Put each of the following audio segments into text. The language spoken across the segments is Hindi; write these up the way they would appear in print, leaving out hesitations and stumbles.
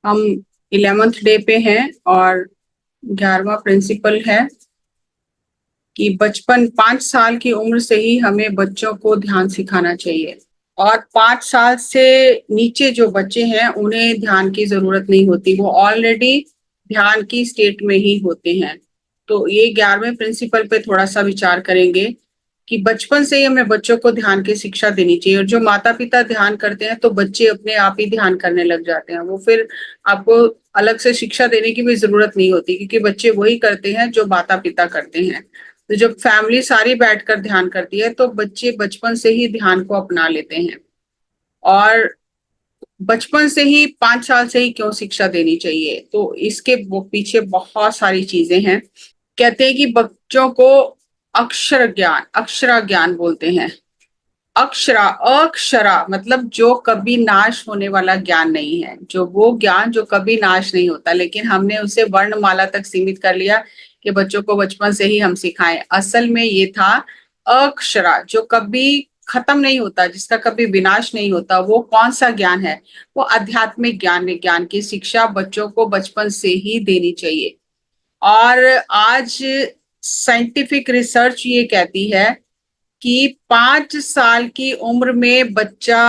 हम 11th डे पे हैं और 11वां प्रिंसिपल है कि बचपन 5 साल की उम्र से ही हमें बच्चों को ध्यान सिखाना चाहिए। और 5 साल से नीचे जो बच्चे हैं उन्हें ध्यान की जरूरत नहीं होती, वो ऑलरेडी ध्यान की स्टेट में ही होते हैं। तो ये 11वें प्रिंसिपल पे थोड़ा सा विचार करेंगे कि बचपन से ही हमें बच्चों को ध्यान की शिक्षा देनी चाहिए। और जो माता पिता ध्यान करते हैं तो बच्चे अपने आप ही ध्यान करने लग जाते हैं, वो फिर आपको अलग से शिक्षा देने की भी जरूरत नहीं होती, क्योंकि बच्चे वही करते हैं जो माता पिता करते हैं। तो जब फैमिली सारी बैठकर ध्यान करती है तो बच्चे बचपन से ही ध्यान को अपना लेते हैं। और बचपन से ही 5 साल से ही क्यों शिक्षा देनी चाहिए, तो इसके वो पीछे बहुत सारी चीजें हैं। कहते हैं कि बच्चों को अक्षरा ज्ञान बोलते हैं। अक्षरा अक्षरा मतलब जो कभी नाश होने वाला ज्ञान नहीं है, जो वो ज्ञान जो कभी नाश नहीं होता, लेकिन हमने उसे वर्णमाला तक सीमित कर लिया कि बच्चों को बचपन से ही हम सिखाएं। असल में ये था अक्षरा, जो कभी खत्म नहीं होता, जिसका कभी विनाश नहीं होता। वो कौन सा ज्ञान है? वो आध्यात्मिक ज्ञान, विज्ञान की शिक्षा बच्चों को बचपन से ही देनी चाहिए। और आज साइंटिफिक रिसर्च ये कहती है कि 5 साल की उम्र में बच्चा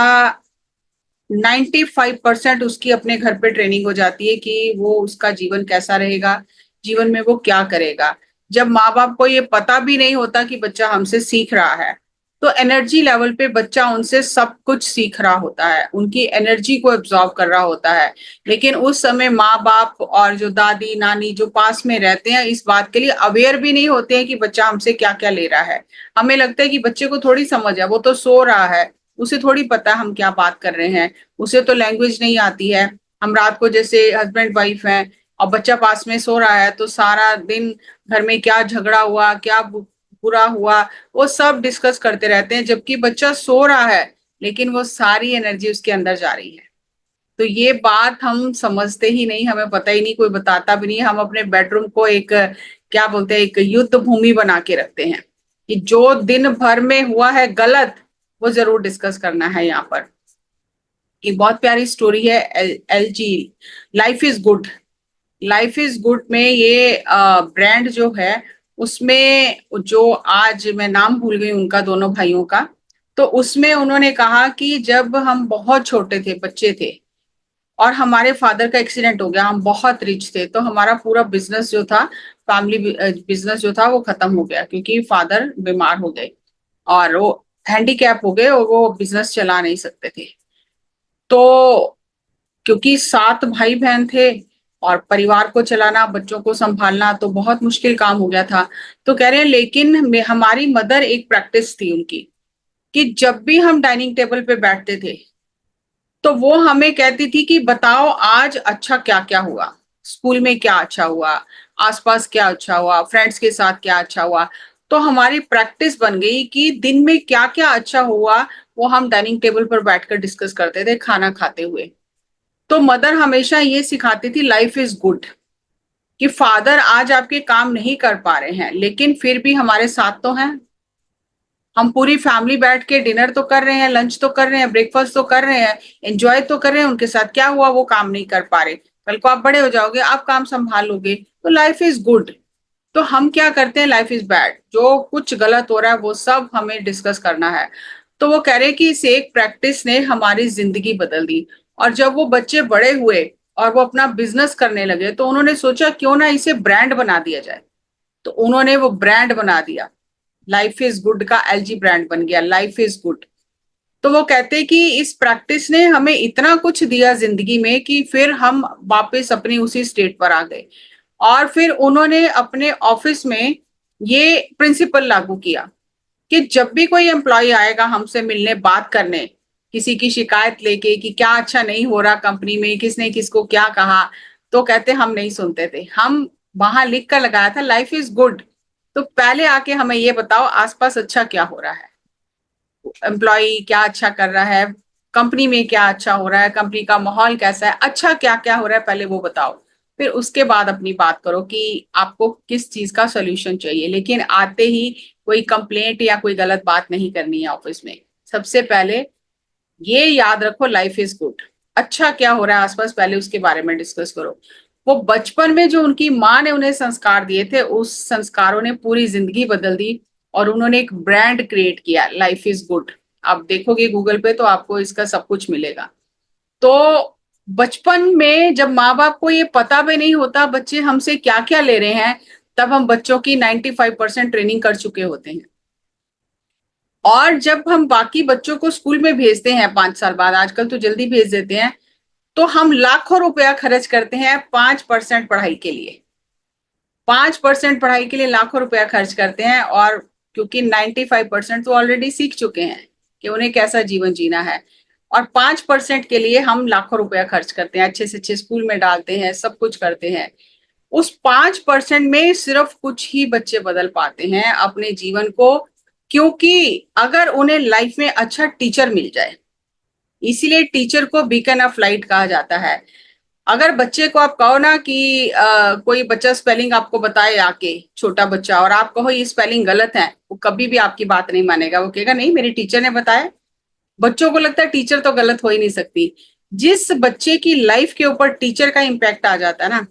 95% उसकी अपने घर पे ट्रेनिंग हो जाती है कि वो उसका जीवन कैसा रहेगा, जीवन में वो क्या करेगा। जब माँ बाप को ये पता भी नहीं होता कि बच्चा हमसे सीख रहा है, तो एनर्जी लेवल पे बच्चा उनसे सब कुछ सीख रहा होता है, उनकी एनर्जी को एब्जॉर्ब कर रहा होता है। लेकिन उस समय माँ बाप और जो दादी नानी जो पास में रहते हैं इस बात के लिए अवेयर भी नहीं होते हैं कि बच्चा हमसे क्या क्या ले रहा है। हमें लगता है कि बच्चे को थोड़ी समझ है, वो तो सो रहा है, उसे थोड़ी पता है हम क्या बात कर रहे हैं, उसे तो लैंग्वेज नहीं आती है। हम रात को जैसे हस्बैंड वाइफ हैं और बच्चा पास में सो रहा है तो सारा दिन घर में क्या झगड़ा हुआ, क्या बुरा हुआ, वो सब डिस्कस करते रहते हैं, जबकि बच्चा सो रहा है लेकिन वो सारी एनर्जी उसके अंदर जा रही है। तो ये बात हम समझते ही नहीं, हमें पता ही नहीं, कोई बताता भी नहीं। हम अपने बेडरूम को एक क्या बोलते हैं, एक युद्ध भूमि बना के रखते हैं कि जो दिन भर में हुआ है गलत वो जरूर डिस्कस करना है यहाँ पर। एक बहुत प्यारी स्टोरी है L G, life is good. Life is good में ये ब्रांड जो है उसमें जो आज मैं नाम भूल गई उनका, दोनों भाइयों का, तो उसमें उन्होंने कहा कि जब हम बहुत छोटे थे, बच्चे थे, और हमारे फादर का एक्सीडेंट हो गया, हम बहुत रिच थे, तो हमारा पूरा बिजनेस जो था, फैमिली बिजनेस जो था वो खत्म हो गया, क्योंकि फादर बीमार हो गए और वो हैंडीकैप हो गए और वो बिजनेस चला नहीं सकते थे। तो क्योंकि 7 भाई बहन थे और परिवार को चलाना, बच्चों को संभालना तो बहुत मुश्किल काम हो गया था। तो कह रहे हैं लेकिन हमारी मदर, एक प्रैक्टिस थी उनकी कि जब भी हम डाइनिंग टेबल पे बैठते थे तो वो हमें कहती थी कि बताओ आज अच्छा क्या क्या हुआ, स्कूल में क्या अच्छा हुआ, आसपास क्या अच्छा हुआ, फ्रेंड्स के साथ क्या अच्छा हुआ। तो हमारी प्रैक्टिस बन गई कि दिन में क्या क्या अच्छा हुआ वो हम डाइनिंग टेबल पर बैठकर डिस्कस करते थे खाना खाते हुए। तो मदर हमेशा ये सिखाती थी लाइफ इज गुड, कि फादर आज आपके काम नहीं कर पा रहे हैं लेकिन फिर भी हमारे साथ तो हैं। हम पूरी फैमिली बैठ के डिनर तो कर रहे हैं, लंच तो कर रहे हैं, ब्रेकफास्ट तो कर रहे हैं, एंजॉय तो कर रहे हैं उनके साथ। क्या हुआ, वो काम नहीं कर पा रहे, कल को आप बड़े हो जाओगे, आप काम संभाल लोगे, तो लाइफ इज गुड। तो हम क्या करते हैं, लाइफ इज बैड, जो कुछ गलत हो रहा है वो सब हमें डिस्कस करना है। तो वो कह रहे हैं कि इस एक प्रैक्टिस ने हमारी जिंदगी बदल दी। और जब वो बच्चे बड़े हुए और वो अपना बिजनेस करने लगे तो उन्होंने सोचा क्यों ना इसे ब्रांड बना दिया जाए। तो उन्होंने वो ब्रांड बना दिया, लाइफ इज गुड का एलजी ब्रांड बन गया, लाइफ इज गुड। तो वो कहते हैं कि इस प्रैक्टिस ने हमें इतना कुछ दिया जिंदगी में कि फिर हम वापस अपनी उसी स्टेट पर आ गए। और फिर उन्होंने अपने ऑफिस में ये प्रिंसिपल लागू किया कि जब भी कोई एम्प्लॉय आएगा हमसे मिलने, बात करने, किसी की शिकायत लेके कि क्या अच्छा नहीं हो रहा कंपनी में, किसने किसको क्या कहा, तो कहते हम नहीं सुनते थे, हम वहां लिख कर लगाया था लाइफ इज गुड। तो पहले आके हमें ये बताओ आसपास अच्छा क्या हो रहा है, एम्प्लॉय क्या अच्छा कर रहा है, कंपनी में क्या अच्छा हो रहा है, कंपनी का माहौल कैसा है, अच्छा क्या क्या हो रहा है, पहले वो बताओ। फिर उसके बाद अपनी बात करो कि आपको किस चीज का सोल्यूशन चाहिए। लेकिन आते ही कोई कंप्लेंट या कोई गलत बात नहीं करनी है ऑफिस में। सबसे पहले ये याद रखो, लाइफ इज गुड। अच्छा क्या हो रहा है आसपास, पहले उसके बारे में डिस्कस करो। वो बचपन में जो उनकी माँ ने उन्हें संस्कार दिए थे, उस संस्कारों ने पूरी जिंदगी बदल दी, और उन्होंने एक ब्रांड क्रिएट किया, लाइफ इज गुड। आप देखोगे गूगल पे तो आपको इसका सब कुछ मिलेगा। तो बचपन में जब माँ बाप को ये पता भी नहीं होता बच्चे हमसे क्या क्या ले रहे हैं, तब हम बच्चों की 95% ट्रेनिंग कर चुके होते हैं। और जब हम बाकी बच्चों को स्कूल में भेजते हैं 5 साल बाद, आजकल तो जल्दी भेज देते हैं, तो हम लाखों रुपया खर्च करते हैं 5% पढ़ाई के लिए। 5% पढ़ाई के लिए लाखों रुपया खर्च करते हैं, और क्योंकि 95% तो ऑलरेडी सीख चुके हैं कि उन्हें कैसा जीवन जीना है, और 5% के लिए हम लाखों रुपया खर्च करते हैं, अच्छे से अच्छे स्कूल में डालते हैं, सब कुछ करते हैं। उस 5% में सिर्फ कुछ ही बच्चे बदल पाते हैं अपने जीवन को, क्योंकि अगर उन्हें लाइफ में अच्छा टीचर मिल जाए, इसीलिए टीचर को बीकन ऑफ लाइट कहा जाता है। अगर बच्चे को आप कहो ना कि कोई बच्चा स्पेलिंग आपको बताए आके, छोटा बच्चा, और आप कहो ये स्पेलिंग गलत है, वो कभी भी आपकी बात नहीं मानेगा, वो कहेगा नहीं मेरे टीचर ने बताया। बच्चों को लगता है टीचर तो गलत हो ही नहीं सकती। जिस बच्चे की लाइफ के ऊपर टीचर का इम्पैक्ट आ जाता है ना,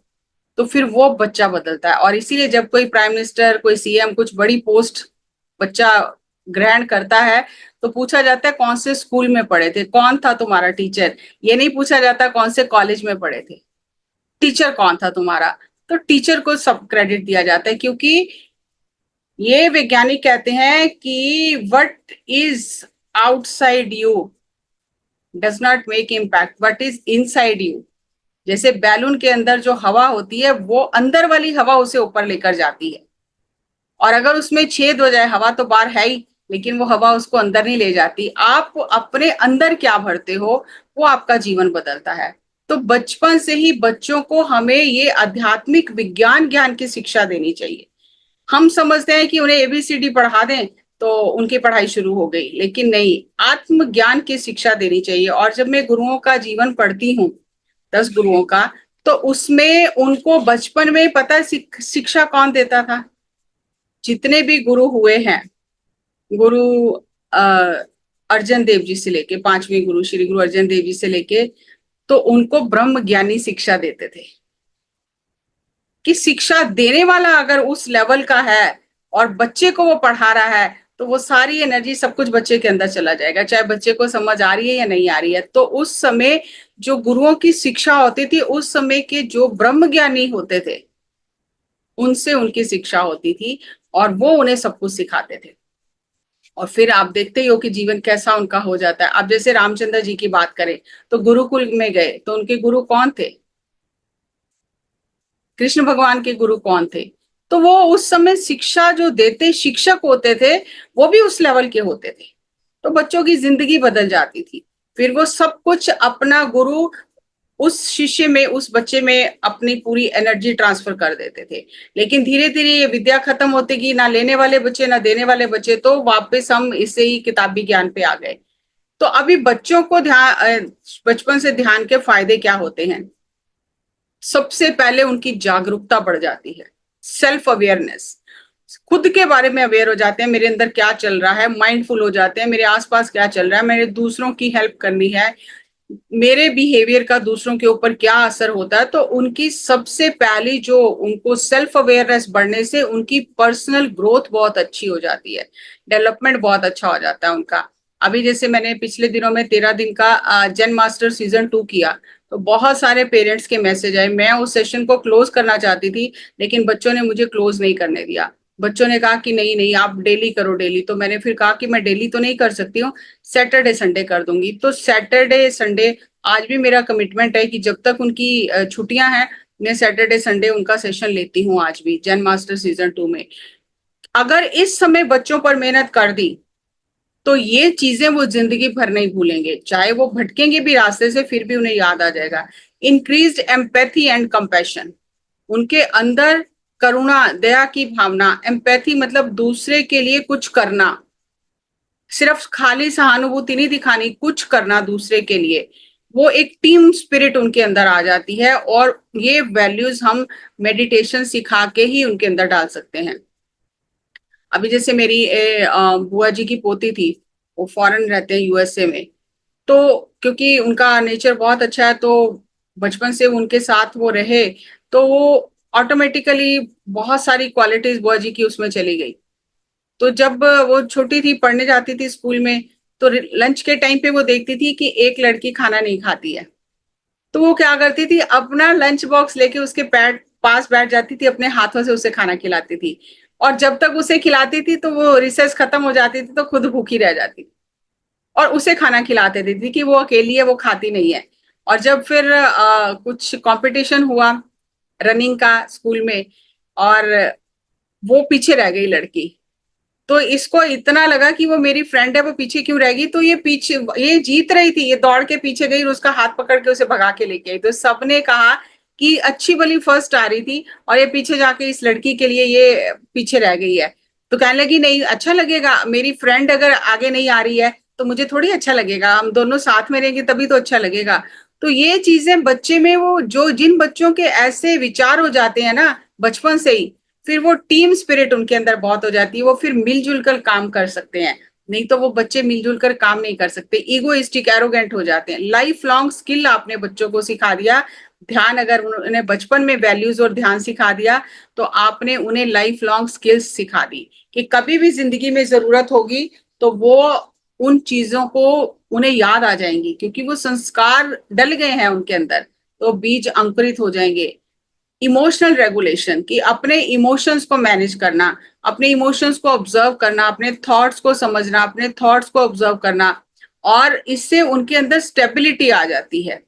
तो फिर वो बच्चा बदलता है। और इसीलिए जब कोई प्राइम मिनिस्टर, कोई सीएम, कुछ बड़ी पोस्ट बच्चा ग्रहण करता है, तो पूछा जाता है कौन से स्कूल में पढ़े थे, कौन था तुम्हारा टीचर। ये नहीं पूछा जाता कौन से कॉलेज में पढ़े थे, टीचर कौन था तुम्हारा। तो टीचर को सब क्रेडिट दिया जाता है, क्योंकि ये वैज्ञानिक कहते हैं कि what is outside you does not make impact, what is inside you. जैसे बैलून के अंदर जो हवा होती है, वो अंदर वाली हवा उसे ऊपर लेकर जाती है, और अगर उसमें छेद हो जाए, हवा तो बाहर है ही, लेकिन वो हवा उसको अंदर नहीं ले जाती। आप अपने अंदर क्या भरते हो, वो आपका जीवन बदलता है। तो बचपन से ही बच्चों को हमें ये आध्यात्मिक विज्ञान ज्ञान की शिक्षा देनी चाहिए। हम समझते हैं कि उन्हें एबीसीडी पढ़ा दें तो उनकी पढ़ाई शुरू हो गई, लेकिन नहीं, आत्मज्ञान की शिक्षा देनी चाहिए। और जब मैं गुरुओं का जीवन पढ़ती हूँ, 10 गुरुओं का, तो उसमें उनको बचपन में पता है शिक्षा कौन देता था। जितने भी गुरु हुए हैं, गुरु अर्जन देव जी से लेके, 5वें गुरु श्री गुरु अर्जन देव जी से लेके, तो उनको ब्रह्म ज्ञानी शिक्षा देते थे। कि शिक्षा देने वाला अगर उस लेवल का है और बच्चे को वो पढ़ा रहा है, तो वो सारी एनर्जी सब कुछ बच्चे के अंदर चला जाएगा, चाहे बच्चे को समझ आ रही है या नहीं आ रही है। तो उस समय जो गुरुओं की शिक्षा होती थी, उस समय के जो ब्रह्म ज्ञानी होते थे, उनसे उनकी शिक्षा होती थी, और वो उन्हें सब कुछ सिखाते थे। और फिर आप देखते ही हो कि जीवन कैसा उनका हो जाता है। अब जैसे रामचंद्र जी की बात करें, तो गुरुकुल में गए तो उनके गुरु कौन थे, कृष्ण भगवान के गुरु कौन थे। तो वो उस समय शिक्षा जो देते शिक्षक होते थे, वो भी उस लेवल के होते थे। तो बच्चों की जिंदगी बदल जाती थी। फिर वो सब कुछ अपना गुरु उस शिष्य में, उस बच्चे में अपनी पूरी एनर्जी ट्रांसफर कर देते थे। लेकिन धीरे धीरे ये विद्या खत्म होती गई, ना लेने वाले बच्चे ना देने वाले बच्चे, तो वापस हम इसे ही किताबी ज्ञान पे आ गए। तो अभी बच्चों को ध्यान, बचपन से ध्यान के फायदे क्या होते हैं। सबसे पहले उनकी जागरूकता बढ़ जाती है, सेल्फ अवेयरनेस, खुद के बारे में अवेयर हो जाते हैं, मेरे अंदर क्या चल रहा है, माइंडफुल हो जाते हैं, मेरे आसपास क्या चल रहा है, मेरे दूसरों की हेल्प करनी है, मेरे बिहेवियर का दूसरों के ऊपर क्या असर होता है। तो उनकी सबसे पहली जो उनको सेल्फ अवेयरनेस बढ़ने से उनकी पर्सनल ग्रोथ बहुत अच्छी हो जाती है, डेवलपमेंट बहुत अच्छा हो जाता है उनका। अभी जैसे मैंने पिछले दिनों में 13 दिन का जेन मास्टर सीजन 2 किया, तो बहुत सारे पेरेंट्स के मैसेज आए। मैं उस सेशन को क्लोज करना चाहती थी, लेकिन बच्चों ने मुझे क्लोज नहीं करने दिया। बच्चों ने कहा कि नहीं नहीं आप डेली करो डेली। तो मैंने फिर कहा कि मैं डेली तो नहीं कर सकती हूँ, सैटरडे संडे कर दूंगी। तो सैटरडे संडे आज भी मेरा कमिटमेंट है कि जब तक उनकी छुट्टियां हैं, मैं सैटरडे संडे उनका सेशन लेती हूँ आज भी, जेन मास्टर सीजन 2 में। अगर इस समय बच्चों पर मेहनत कर दी, तो ये चीजें वो जिंदगी भर नहीं भूलेंगे, चाहे वो भटकेंगे भी रास्ते से, फिर भी उन्हें याद आ जाएगा। इंक्रीज्ड एम्पैथी एंड कंपैशन, उनके अंदर करुणा दया की भावना, एम्पैथी मतलब दूसरे के लिए कुछ करना, सिर्फ खाली सहानुभूति नहीं दिखानी, कुछ करना दूसरे के लिए। वो एक टीम स्पिरिट उनके अंदर आ जाती है, और ये वैल्यूज हम मेडिटेशन सिखा के ही उनके अंदर डाल सकते हैं। अभी जैसे मेरी बुआ जी की पोती थी, वो फॉरेन रहते हैं यूएसए में। तो क्योंकि उनका नेचर बहुत अच्छा है, तो बचपन से उनके साथ वो रहे, तो वो ऑटोमेटिकली बहुत सारी क्वालिटीज बुआ जी की उसमें चली गई। तो जब वो छोटी थी, पढ़ने जाती थी स्कूल में, तो लंच के टाइम पे वो देखती थी कि एक लड़की खाना नहीं खाती है, तो वो क्या करती थी, अपना लंच बॉक्स लेके उसके पैट पास बैठ जाती थी, अपने हाथों से उसे खाना खिलाती थी। और जब तक उसे खिलाती थी तो वो रिसेस खत्म हो जाती थी तो खुद भूखी रह जाती थी, और उसे खाना खिलाते देती थी कि वो अकेली है, वो खाती नहीं है। और जब फिर कुछ कंपटीशन हुआ रनिंग का स्कूल में, और वो पीछे रह गई लड़की, तो इसको इतना लगा कि वो मेरी फ्रेंड है, वो पीछे क्यों रहेगी, तो ये पीछे, ये जीत रही थी, ये दौड़ के पीछे गई और उसका हाथ पकड़ के उसे भगा के लेके आई। तो सबने कहा कि अच्छी भली फर्स्ट आ रही थी और ये पीछे जाके इस लड़की के लिए ये पीछे रह गई है। तो कहने लगी नहीं अच्छा लगेगा, मेरी फ्रेंड अगर आगे नहीं आ रही है तो मुझे थोड़ी अच्छा लगेगा, हम दोनों साथ में रहेंगे तभी तो अच्छा लगेगा। तो ये चीजें बच्चे में, वो जो जिन बच्चों के ऐसे विचार हो जाते हैं ना बचपन से ही, फिर वो टीम स्पिरिट उनके अंदर बहुत हो जाती है, वो फिर मिलजुल कर काम कर सकते हैं। नहीं तो वो बच्चे मिलजुल कर काम नहीं कर सकते, इगोइस्टिक एरोगेंट हो जाते हैं। लाइफ लॉन्ग स्किल आपने बच्चों को सिखा दिया, ध्यान अगर उन्हें बचपन में वैल्यूज और ध्यान सिखा दिया, तो आपने उन्हें लाइफ लॉन्ग स्किल्स सिखा दी कि कभी भी जिंदगी में जरूरत होगी तो वो उन चीजों को उन्हें याद आ जाएंगी, क्योंकि वो संस्कार डल गए हैं उनके अंदर, तो बीज अंकुरित हो जाएंगे। इमोशनल रेगुलेशन, कि अपने इमोशंस को मैनेज करना, अपने इमोशंस को ऑब्जर्व करना, अपने थॉट्स को समझना, अपने थॉट्स को ऑब्जर्व करना, और इससे उनके अंदर स्टेबिलिटी आ जाती है,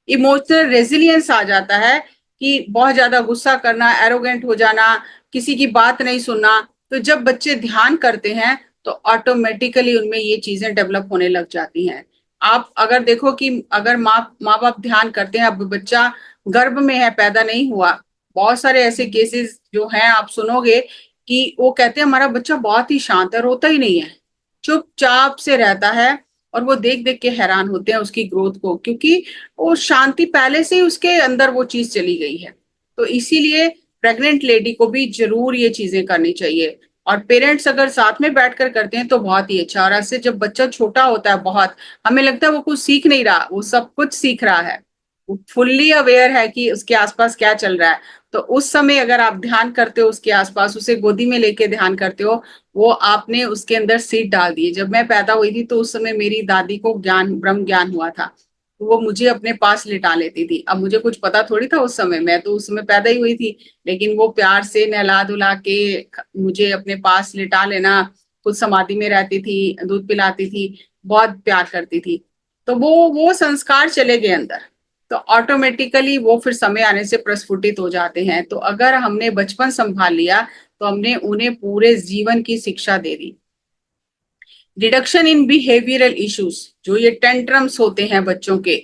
इमोशनल रेजिलियंस आ जाता है। कि बहुत ज्यादा गुस्सा करना, एरोगेंट हो जाना, किसी की बात नहीं सुनना, तो जब बच्चे ध्यान करते हैं तो ऑटोमेटिकली उनमें ये चीजें डेवलप होने लग जाती हैं। आप अगर देखो कि अगर माँ माँ बाप ध्यान करते हैं, अब बच्चा गर्भ में है, पैदा नहीं हुआ, बहुत सारे ऐसे केसेस जो हैं आप सुनोगे कि वो कहते हैं हमारा बच्चा बहुत ही शांत है, रोता ही नहीं है, चुपचाप से रहता है, और वो देख देख के हैरान होते हैं उसकी ग्रोथ को, क्योंकि वो शांति पहले से ही उसके अंदर वो चीज चली गई है। तो इसीलिए प्रेग्नेंट लेडी को भी जरूर ये चीजें करनी चाहिए, और पेरेंट्स अगर साथ में बैठकर करते हैं तो बहुत ही अच्छा। और ऐसे जब बच्चा छोटा होता है बहुत, हमें लगता है वो कुछ सीख नहीं रहा, वो सब कुछ सीख रहा है, फुल्ली अवेयर है कि उसके आसपास क्या चल रहा है। तो उस समय अगर आप ध्यान करते हो उसके आसपास, उसे गोदी में लेके ध्यान करते हो, वो आपने उसके अंदर सीड डाल दी। जब मैं पैदा हुई थी तो उस समय मेरी दादी को ज्ञान, ब्रह्म ज्ञान हुआ था, तो वो मुझे अपने पास लिटा लेती थी। अब मुझे कुछ पता थोड़ी था उस समय, मैं तो उस समय पैदा ही हुई थी, लेकिन वो प्यार से नहला धुला के मुझे अपने पास लिटा लेना, खुद समाधि में रहती थी, दूध पिलाती थी, बहुत प्यार करती थी। तो वो संस्कार चले गए अंदर, तो ऑटोमेटिकली वो फिर समय आने से प्रस्फुटित हो जाते हैं। तो अगर हमने बचपन संभाल लिया तो हमने उन्हें पूरे जीवन की शिक्षा दे दी। रिडक्शन इन बिहेवियरल इश्यूज, जो ये टेंट्रम्स होते हैं बच्चों के,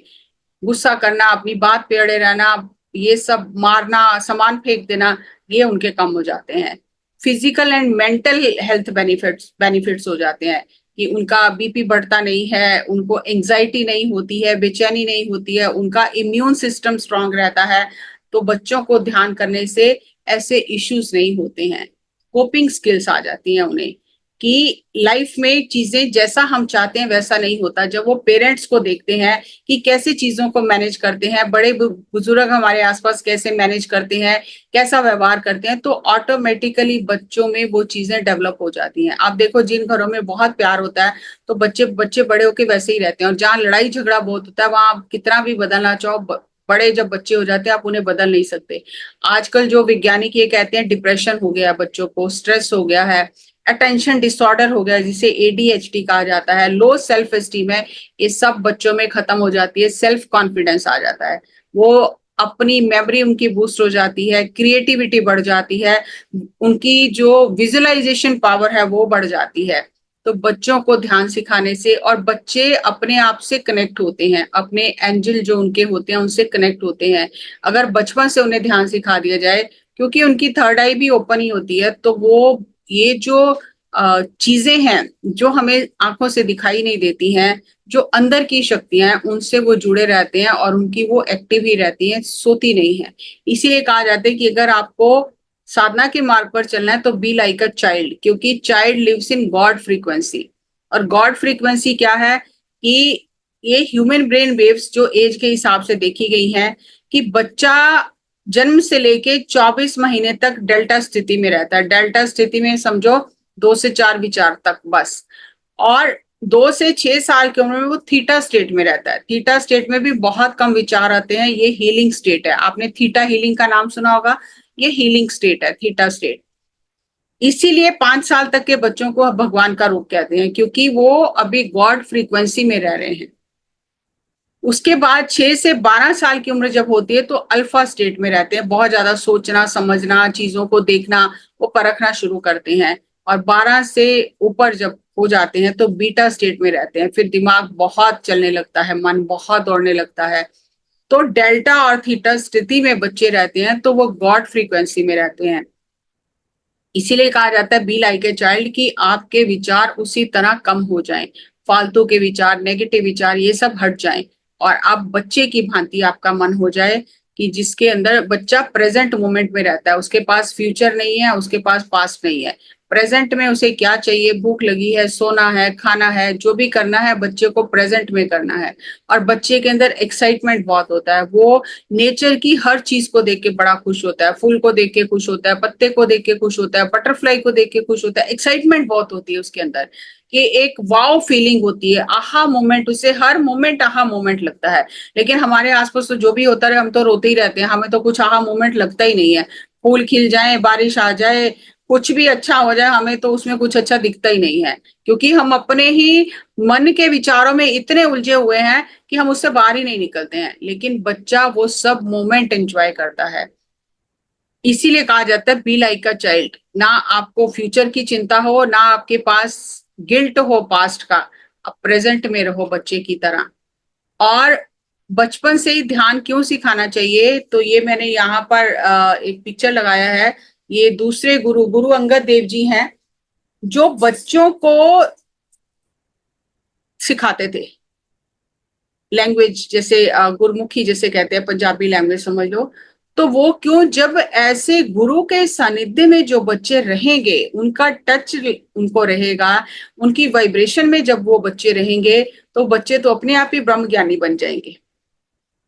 गुस्सा करना, अपनी बात पे अड़े रहना, ये सब, मारना, सामान फेंक देना, ये उनके कम हो जाते हैं। Physical and mental health benefits benefits हो जाते हैं, कि उनका बीपी बढ़ता नहीं है, उनको एंजाइटी नहीं होती है, बेचैनी नहीं होती है, उनका इम्यून सिस्टम स्ट्रांग रहता है। तो बच्चों को ध्यान करने से ऐसे इश्यूज नहीं होते हैं, कोपिंग स्किल्स आ जाती हैं उन्हें, कि लाइफ में चीजें जैसा हम चाहते हैं वैसा नहीं होता। जब वो पेरेंट्स को देखते हैं कि कैसे चीजों को मैनेज करते हैं, बड़े बुजुर्ग हमारे आसपास कैसे मैनेज करते हैं, कैसा व्यवहार करते हैं, तो ऑटोमेटिकली बच्चों में वो चीजें डेवलप हो जाती हैं। आप देखो जिन घरों में बहुत प्यार होता है तो बच्चे बच्चे बड़े होके वैसे ही रहते हैं, और जहाँ लड़ाई झगड़ा बहुत होता है वहां आप कितना भी बदलना चाहो, बड़े जब बच्चे हो जाते हैं आप उन्हें बदल नहीं सकते। आजकल जो वैज्ञानिक ये कहते हैं डिप्रेशन हो गया बच्चों को, स्ट्रेस हो गया है, अटेंशन डिसऑर्डर हो गया जिसे एडीएचडी कहा जाता है, लो सेल्फ एस्टीम है, ये सब बच्चों में खत्म हो जाती है, सेल्फ कॉन्फिडेंस आ जाता है, वो अपनी मेमोरी उनकी बूस्ट हो जाती है, क्रिएटिविटी बढ़ जाती है, उनकी जो विजुअलाइजेशन पावर है वो बढ़ जाती है। तो बच्चों को ध्यान सिखाने से, और बच्चे अपने आप से कनेक्ट होते हैं, अपने एंजल जो उनके होते हैं उनसे कनेक्ट होते हैं, अगर बचपन से उन्हें ध्यान सिखा दिया जाए, क्योंकि उनकी थर्ड आई भी ओपन ही होती है। तो वो ये जो चीजें हैं जो हमें आंखों से दिखाई नहीं देती हैं, जो अंदर की शक्तियां हैं उनसे वो जुड़े रहते हैं, और उनकी वो एक्टिव ही रहती हैं, सोती नहीं है। इसीलिए कहा जाता है कि अगर आपको साधना के मार्ग पर चलना है तो बी लाइक अ चाइल्ड, क्योंकि child lives in God frequency. और गॉड फ्रीक्वेंसी क्या है, कि ये ह्यूमन ब्रेन वेव्स जो एज के हिसाब से देखी गई हैं कि बच्चा जन्म से लेके 24 महीने तक डेल्टा स्थिति में रहता है। डेल्टा स्थिति में समझो 2 से 4 विचार तक बस। और 2 से 6 साल की उम्र में वो थीटा स्टेट में रहता है। थीटा स्टेट में भी बहुत कम विचार आते हैं। ये हीलिंग स्टेट है। आपने थीटा हीलिंग का नाम सुना होगा। ये हीलिंग स्टेट है, थीटा स्टेट। इसीलिए 5 साल तक के बच्चों को भगवान का रूप कहते हैं, क्योंकि वो अभी गॉड फ्रीक्वेंसी में रह रहे हैं। उसके बाद 6 से 12 साल की उम्र जब होती है तो अल्फा स्टेट में रहते हैं। बहुत ज्यादा सोचना, समझना, चीजों को देखना, वो परखना शुरू करते हैं। और 12 से ऊपर जब हो जाते हैं तो बीटा स्टेट में रहते हैं। फिर दिमाग बहुत चलने लगता है, मन बहुत दौड़ने लगता है। तो डेल्टा और थीटा स्थिति में बच्चे रहते हैं तो वो गॉड फ्रीक्वेंसी में रहते हैं। इसीलिए कहा जाता है बी लाइक ए चाइल्ड, कि आपके विचार उसी तरह कम हो जाएं। फालतू के विचार, नेगेटिव विचार, ये सब हट जाएं और आप बच्चे की भांति आपका मन हो जाए, कि जिसके अंदर बच्चा प्रेजेंट मोमेंट में रहता है। उसके पास फ्यूचर नहीं है, उसके पास पास्ट नहीं है। प्रेजेंट में उसे क्या चाहिए, भूख लगी है, सोना है, खाना है, जो भी करना है बच्चे को प्रेजेंट में करना है। और बच्चे के अंदर एक्साइटमेंट बहुत होता है। वो नेचर की हर चीज को देख के बड़ा खुश होता है। फूल को देख के खुश होता है, पत्ते को देख के खुश होता है, बटरफ्लाई को देख के खुश होता है। एक्साइटमेंट बहुत होती है उसके अंदर, कि एक वाव फीलिंग होती है, आहा मोमेंट। उसे हर मोमेंट आहा मोमेंट लगता है। लेकिन हमारे आसपास तो जो भी होता है हम तो रोते ही रहते हैं, हमें तो कुछ आहा मोमेंट लगता ही नहीं है। फूल खिल जाए, बारिश आ जाए, कुछ भी अच्छा हो जाए, हमें तो उसमें कुछ अच्छा दिखता ही नहीं है, क्योंकि हम अपने ही मन के विचारों में इतने उलझे हुए हैं कि हम उससे बाहर ही नहीं निकलते हैं। लेकिन बच्चा वो सब मोमेंट एंजॉय करता है। इसीलिए कहा जाता है बी लाइक अ चाइल्ड। ना आपको फ्यूचर की चिंता हो, ना आपके पास गिल्ट हो पास्ट का। अब प्रेजेंट में रहो बच्चे की तरह। और बचपन से ही ध्यान क्यों सिखाना चाहिए, तो ये मैंने यहाँ पर एक पिक्चर लगाया है। ये दूसरे गुरु, गुरु अंगद देव जी हैं, जो बच्चों को सिखाते थे लैंग्वेज। जैसे गुरमुखी जैसे कहते हैं, पंजाबी लैंग्वेज समझ लो। तो वो क्यों, जब ऐसे गुरु के सानिध्य में जो बच्चे रहेंगे, उनका टच उनको रहेगा, उनकी वाइब्रेशन में जब वो बच्चे रहेंगे, तो बच्चे तो अपने आप ही ब्रह्म ज्ञानी बन जाएंगे।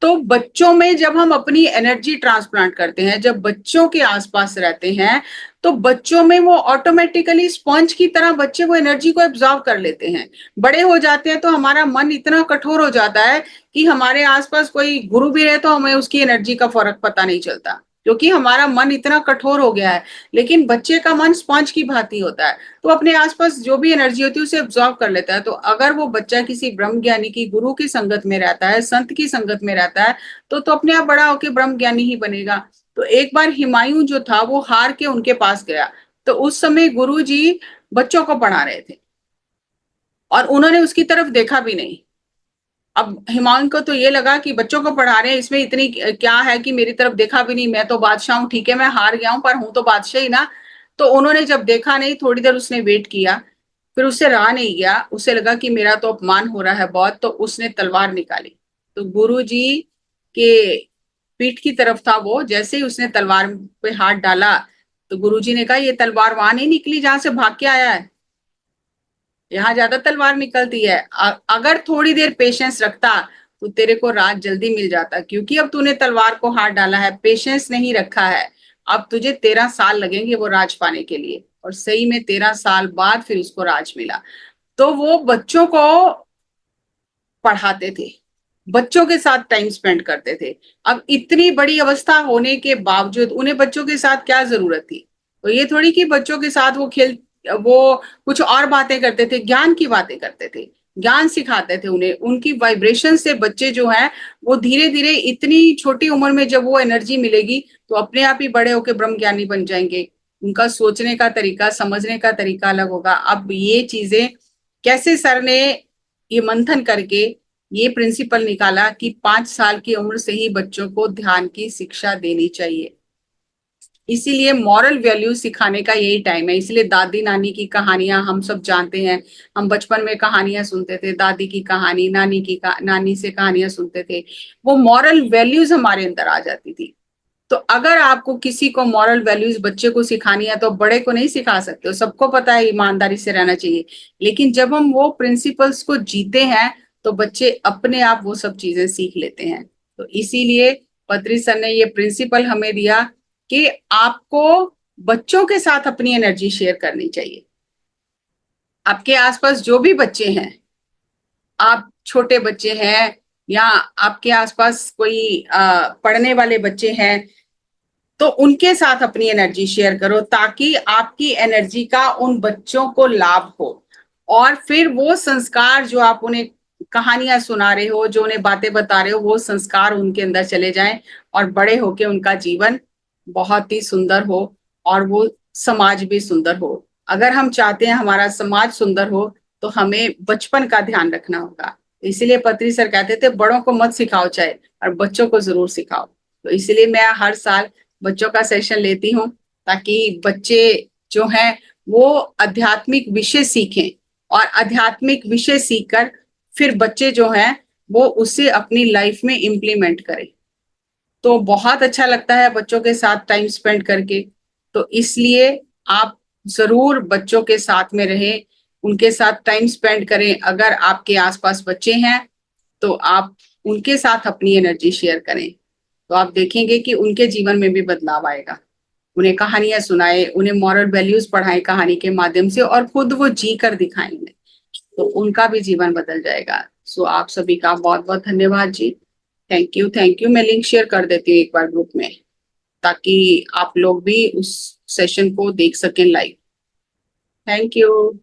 तो बच्चों में जब हम अपनी एनर्जी ट्रांसप्लांट करते हैं, जब बच्चों के आसपास रहते हैं, तो बच्चों में वो ऑटोमेटिकली स्पंज की तरह बच्चे वो एनर्जी को एब्जॉर्व कर लेते हैं। बड़े हो जाते हैं तो हमारा मन इतना कठोर हो जाता है कि हमारे आसपास कोई गुरु भी रहे तो हमें उसकी एनर्जी का फर्क पता नहीं चलता, क्योंकि हमारा मन इतना कठोर हो गया है। लेकिन बच्चे का मन स्पंज की भांति होता है, तो अपने आसपास जो भी एनर्जी होती है उसे एब्जॉर्व कर लेता है। तो अगर वो बच्चा किसी ब्रह्म ज्ञानी की, गुरु की संगत में रहता है, संत की संगत में रहता है, तो अपने आप बड़ा होकर ब्रह्म ज्ञानी ही बनेगा। तो एक बार हुमायूं जो था वो हार के उनके पास गया। तो उस समय गुरु जी बच्चों को पढ़ा रहे थे और उन्होंने उसकी तरफ देखा भी नहीं। अब हुमायूं को तो ये लगा कि बच्चों को पढ़ा रहे हैं, इसमें इतनी क्या है कि मेरी तरफ देखा भी नहीं, मैं तो बादशाह हूँ, ठीक है मैं हार गया हूं पर हूं तो बादशाह ही ना। तो उन्होंने जब देखा नहीं, थोड़ी देर उसने वेट किया, फिर उससे रहा नहीं गया। उसे लगा कि मेरा तो अपमान हो रहा है बहुत, तो उसने तलवार निकाली। तो गुरु जी के पीठ की तरफ था वो, जैसे ही उसने तलवार पे हाथ डाला, तो गुरु जी ने कहा ये तलवार वहां नहीं निकली जहां से भाग के आया है, यहाँ ज्यादा तलवार निकलती है। अगर थोड़ी देर पेशेंस रखता तो तेरे को राज जल्दी मिल जाता, क्योंकि अब तूने तलवार को हाथ डाला है, पेशेंस नहीं रखा है। अब तुझे 13 साल लगेंगे वो राज पाने के लिए। और सही में 13 साल बाद फिर उसको राज मिला। तो वो बच्चों को पढ़ाते थे, बच्चों के साथ टाइम स्पेंड करते थे। अब इतनी बड़ी अवस्था होने के बावजूद उन्हें बच्चों के साथ क्या जरूरत थी। तो ये थोड़ी कि बच्चों के साथ वो कुछ और बातें करते थे, ज्ञान की बातें करते थे, ज्ञान सिखाते थे उन्हें। उनकी वाइब्रेशन से बच्चे जो हैं वो धीरे धीरे, इतनी छोटी उम्र में जब वो एनर्जी मिलेगी तो अपने आप ही बड़े होकर ब्रह्म ज्ञानी बन जाएंगे। उनका सोचने का तरीका, समझने का तरीका अलग होगा। अब ये चीजें कैसे सर ने ये मंथन करके ये प्रिंसिपल निकाला कि 5 साल की उम्र से ही बच्चों को ध्यान की शिक्षा देनी चाहिए। इसीलिए मॉरल वैल्यू सिखाने का यही टाइम है। इसलिए दादी नानी की कहानियां हम सब जानते हैं। हम बचपन में कहानियां सुनते थे, दादी की कहानी, नानी से कहानियां सुनते थे। वो मॉरल वैल्यूज हमारे अंदर आ जाती थी। तो अगर आपको किसी को मॉरल वैल्यूज बच्चे को सिखानी है तो बड़े को नहीं सिखा सकते हो। सबको पता है ईमानदारी से रहना चाहिए, लेकिन जब हम वो प्रिंसिपल्स को जीते हैं तो बच्चे अपने आप वो सब चीजें सीख लेते हैं। तो इसीलिए पत्री सर ने ये प्रिंसिपल हमें दिया कि आपको बच्चों के साथ अपनी एनर्जी शेयर करनी चाहिए। आपके आसपास जो भी बच्चे हैं, आप छोटे बच्चे हैं या आपके आसपास कोई पढ़ने वाले बच्चे हैं, तो उनके साथ अपनी एनर्जी शेयर करो ताकि आपकी एनर्जी का उन बच्चों को लाभ हो। और फिर वो संस्कार जो आप उन्हें कहानियां सुना रहे हो, जो उन्हें बातें बता रहे हो, वो संस्कार उनके अंदर चले जाएं और बड़े होके उनका जीवन बहुत ही सुंदर हो और वो समाज भी सुंदर हो। अगर हम चाहते हैं हमारा समाज सुंदर हो तो हमें बचपन का ध्यान रखना होगा। इसीलिए पत्री सर कहते थे बड़ों को मत सिखाओ चाहे, और बच्चों को जरूर सिखाओ। तो इसलिए मैं हर साल बच्चों का सेशन लेती हूँ ताकि बच्चे जो हैं वो आध्यात्मिक विषय सीखें, और आध्यात्मिक विषय सीखकर फिर बच्चे जो हैं वो उसे अपनी लाइफ में इम्प्लीमेंट करें। तो बहुत अच्छा लगता है बच्चों के साथ टाइम स्पेंड करके। तो इसलिए आप जरूर बच्चों के साथ में रहें, उनके साथ टाइम स्पेंड करें। अगर आपके आसपास बच्चे हैं तो आप उनके साथ अपनी एनर्जी शेयर करें, तो आप देखेंगे कि उनके जीवन में भी बदलाव आएगा। उन्हें कहानियां सुनाए, उन्हें मॉरल वैल्यूज पढ़ाएं कहानी के माध्यम से, और खुद वो जी कर दिखाएं उन्हें, तो उनका भी जीवन बदल जाएगा। सो आप सभी का बहुत बहुत धन्यवाद जी। Thank you, thank you. मैं लिंक शेयर कर देती हूँ एक बार ग्रुप में, ताकि आप लोग भी उस सेशन को देख सकें लाइव। Thank you.